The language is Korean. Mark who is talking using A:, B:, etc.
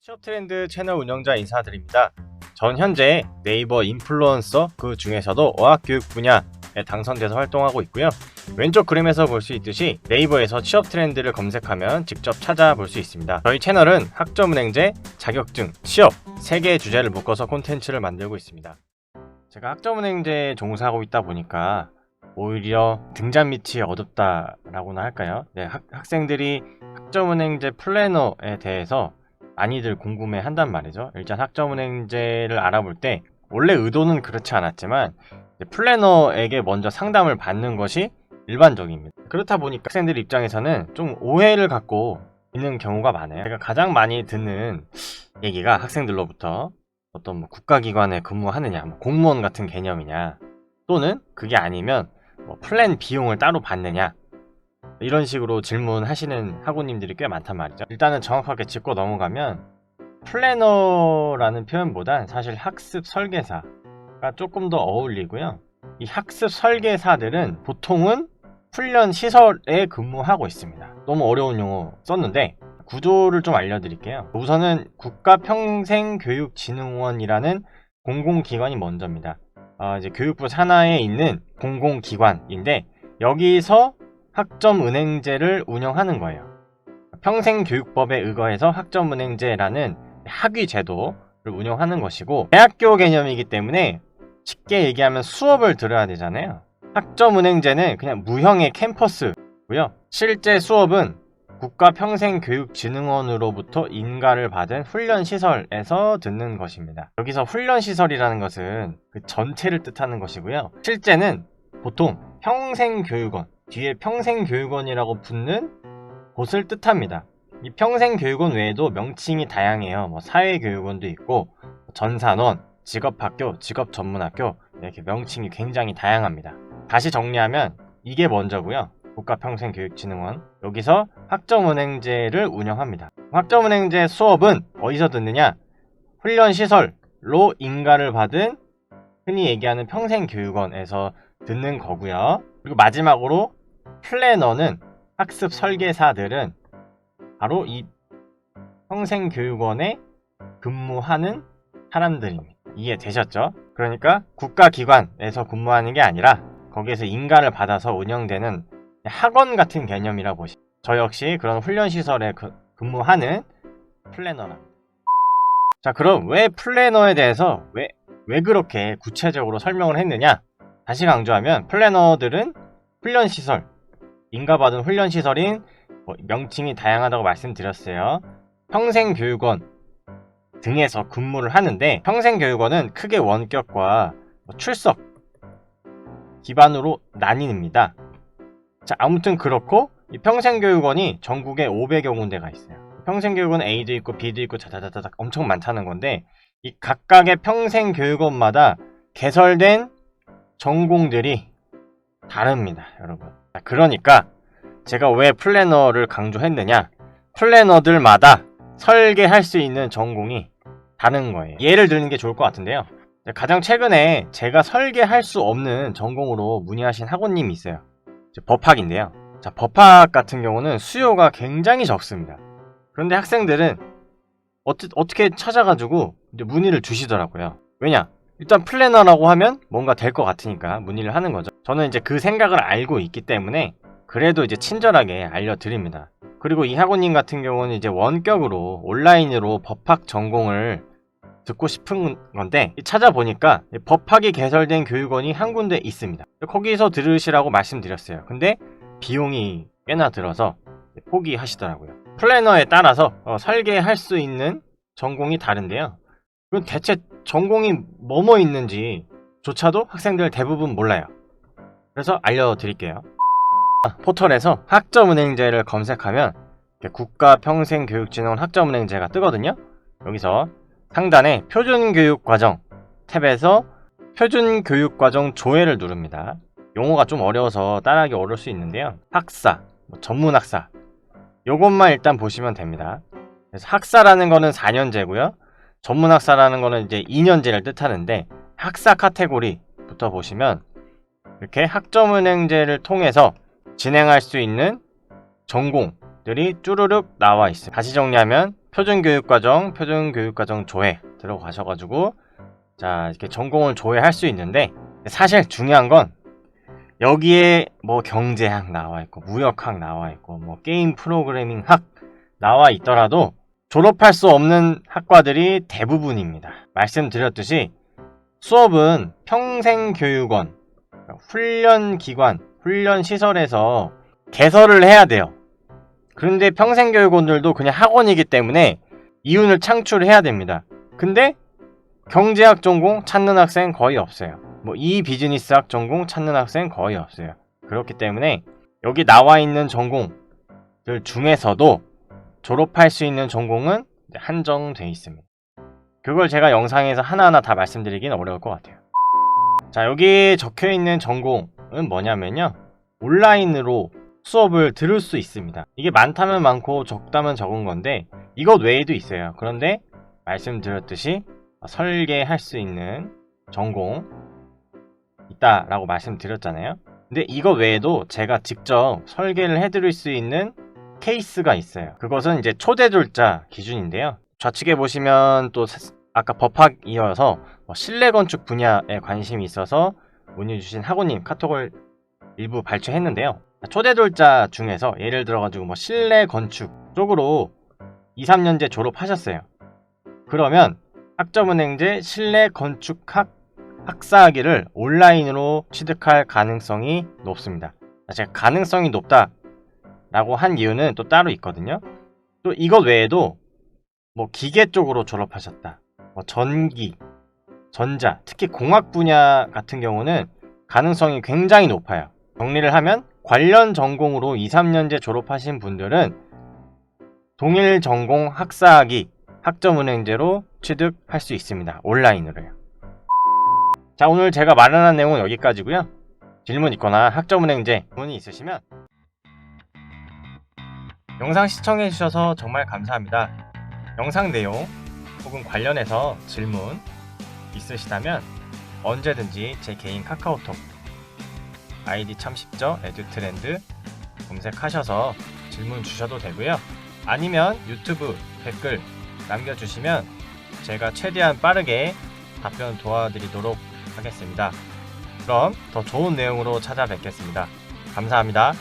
A: 취업 트렌드 채널 운영자 인사드립니다. 전 현재 네이버 인플루언서 그 중에서도 어학교육 분야에 당선돼서 활동하고 있고요. 왼쪽 그림에서 볼 수 있듯이 네이버에서 취업 트렌드를 검색하면 직접 찾아볼 수 있습니다. 저희 채널은 학점은행제, 자격증, 취업 3개의 주제를 묶어서 콘텐츠를 만들고 있습니다. 제가 학점은행제에 종사하고 있다 보니까 오히려 등잔 밑이 어둡다라고나 할까요? 네, 학생들이 학점은행제 플래너에 대해서 많이들 궁금해 한단 말이죠. 일단 학점은행제를 알아볼 때 원래 의도는 그렇지 않았지만 플래너에게 먼저 상담을 받는 것이 일반적입니다. 그렇다 보니까 학생들 입장에서는 좀 오해를 갖고 있는 경우가 많아요. 제가 가장 많이 듣는 얘기가 학생들로부터 어떤 국가기관에 근무하느냐, 공무원 같은 개념이냐, 또는 그게 아니면 플랜 비용을 따로 받느냐, 이런 식으로 질문하시는 학우님들이 꽤 많단 말이죠. 일단은 정확하게 짚고 넘어가면 플래너라는 표현보단 사실 학습 설계사가 조금 더 어울리고요. 이 학습 설계사들은 보통은 훈련 시설에 근무하고 있습니다. 너무 어려운 용어 썼는데 구조를 좀 알려드릴게요. 우선은 국가평생교육진흥원이라는 공공기관이 먼저입니다. 이제 교육부 산하에 있는 공공기관인데 여기서 학점은행제를 운영하는 거예요. 평생교육법에 의거해서 학점은행제라는 학위 제도를 운영하는 것이고, 대학교 개념이기 때문에 쉽게 얘기하면 수업을 들어야 되잖아요. 학점은행제는 그냥 무형의 캠퍼스고요. 실제 수업은 국가평생교육진흥원으로부터 인가를 받은 훈련시설에서 듣는 것입니다. 여기서 훈련시설이라는 것은 그 전체를 뜻하는 것이고요. 실제는 보통 평생교육원, 뒤에 평생교육원이라고 붙는 곳을 뜻합니다. 이 평생교육원 외에도 명칭이 다양해요. 사회교육원도 있고 전산원, 직업학교, 직업전문학교, 이렇게 명칭이 굉장히 다양합니다. 다시 정리하면 이게 먼저고요. 국가평생교육진흥원, 여기서 학점은행제를 운영합니다. 학점은행제 수업은 어디서 듣느냐? 훈련시설로 인가를 받은 흔히 얘기하는 평생교육원에서 듣는 거고요. 그리고 마지막으로 플래너는, 학습 설계사들은 바로 이 평생교육원에 근무하는 사람들입니다. 이해되셨죠? 그러니까 국가기관에서 근무하는 게 아니라 거기에서 인가를 받아서 운영되는 학원 같은 개념이라고 보시죠. 저 역시 그런 훈련시설에 근무하는 플래너랍니다. 자, 그럼 왜 플래너에 대해서 왜 그렇게 구체적으로 설명을 했느냐? 다시 강조하면 플래너들은 훈련시설, 인가받은 훈련시설인 명칭이 다양하다고 말씀드렸어요. 평생교육원 등에서 근무를 하는데, 평생교육원은 크게 원격과 출석 기반으로 나뉩니다. 자, 아무튼 그렇고 이 평생교육원이 전국에 500여 군데가 있어요. 평생교육원 A도 있고 B도 있고 자자자자 엄청 많다는 건데, 이 각각의 평생교육원마다 개설된 전공들이 다릅니다, 여러분. 자, 그러니까 제가 왜 플래너를 강조했느냐, 플래너들마다 설계할 수 있는 전공이 다른 거예요. 예를 들는 게 좋을 것 같은데요. 가장 최근에 제가 설계할 수 없는 전공으로 문의하신 학원님이 있어요. 법학인데요. 자, 법학 같은 경우는 수요가 굉장히 적습니다. 그런데 학생들은 어떻게 찾아가지고 문의를 주시더라고요. 왜냐? 일단 플래너라고 하면 뭔가 될 것 같으니까 문의를 하는 거죠. 저는 이제 그 생각을 알고 있기 때문에 그래도 이제 친절하게 알려드립니다. 그리고 이 학원님 같은 경우는 이제 원격으로 온라인으로 법학 전공을 듣고 싶은 건데, 찾아보니까 법학이 개설된 교육원이 한 군데 있습니다. 거기서 들으시라고 말씀드렸어요. 근데 비용이 꽤나 들어서 포기하시더라고요. 플래너에 따라서 설계할 수 있는 전공이 다른데요. 그럼 대체 전공이 뭐뭐 있는지 조차도 학생들 대부분 몰라요. 그래서 알려드릴게요. 포털에서 학점은행제를 검색하면 국가평생교육진흥원 학점은행제가 뜨거든요. 여기서 상단에 표준교육과정 탭에서 표준교육과정 조회를 누릅니다. 용어가 좀 어려워서 따라하기 어려울 수 있는데요. 학사, 전문학사, 요것만 일단 보시면 됩니다. 그래서 학사라는 거는 4년제고요. 전문학사라는 거는 이제 2년제를 뜻하는데, 학사 카테고리부터 보시면 이렇게 학점은행제를 통해서 진행할 수 있는 전공들이 쭈루룩 나와 있어요. 다시 정리하면 표준교육과정 조회 들어가셔가지고 자 이렇게 전공을 조회할 수 있는데, 사실 중요한 건 여기에 뭐 경제학 나와 있고 무역학 나와 있고 뭐 게임 프로그래밍 학 나와 있더라도 졸업할 수 없는 학과들이 대부분입니다. 말씀드렸듯이 수업은 평생교육원, 훈련기관, 훈련시설에서 개설을 해야 돼요. 그런데 평생교육원들도 그냥 학원이기 때문에 이윤을 창출해야 됩니다. 근데 경제학 전공 찾는 학생 거의 없어요. 뭐 이 비즈니스학 전공 찾는 학생 거의 없어요. 그렇기 때문에 여기 나와 있는 전공들 중에서도 졸업할 수 있는 전공은 한정돼 있습니다. 그걸 제가 영상에서 하나하나 다 말씀드리긴 어려울 것 같아요. 자, 여기 적혀 있는 전공은 뭐냐면요, 온라인으로 수업을 들을 수 있습니다. 이게 많다면 많고 적다면 적은 건데 이것 외에도 있어요. 그런데 말씀드렸듯이 설계할 수 있는 전공 있다라고 말씀드렸잖아요. 근데 이거 외에도 제가 직접 설계를 해드릴 수 있는 케이스가 있어요. 그것은 이제 초대졸자 기준인데요. 좌측에 보시면 또 아까 법학 이어서 실내 건축 분야에 관심이 있어서 문의 주신 학우님 카톡을 일부 발췌했는데요. 초대졸자 중에서 예를 들어가지고 뭐 실내 건축 쪽으로 2, 3년제 졸업하셨어요. 그러면 학점은행제 실내 건축학 학사학위를 온라인으로 취득할 가능성이 높습니다. 제가 가능성이 높다라고 한 이유는 또 따로 있거든요. 또 이것 외에도 뭐 기계 쪽으로 졸업하셨다, 뭐 전기, 전자, 특히 공학 분야 같은 경우는 가능성이 굉장히 높아요. 정리를 하면 관련 전공으로 2, 3년제 졸업하신 분들은 동일 전공 학사학위 학점은행제로 취득할 수 있습니다. 온라인으로요. 자, 오늘 제가 마련한 내용은 여기까지고요. 질문 있거나 학점은행제 문의 있으시면 영상 시청해주셔서 정말 감사합니다. 영상 내용 혹은 관련해서 질문 있으시다면 언제든지 제 개인 카카오톡 아이디 참 쉽죠? 에듀트렌드 검색하셔서 질문 주셔도 되고요. 아니면 유튜브 댓글 남겨주시면 제가 최대한 빠르게 답변 도와드리도록 하겠습니다. 그럼 더 좋은 내용으로 찾아뵙겠습니다. 감사합니다.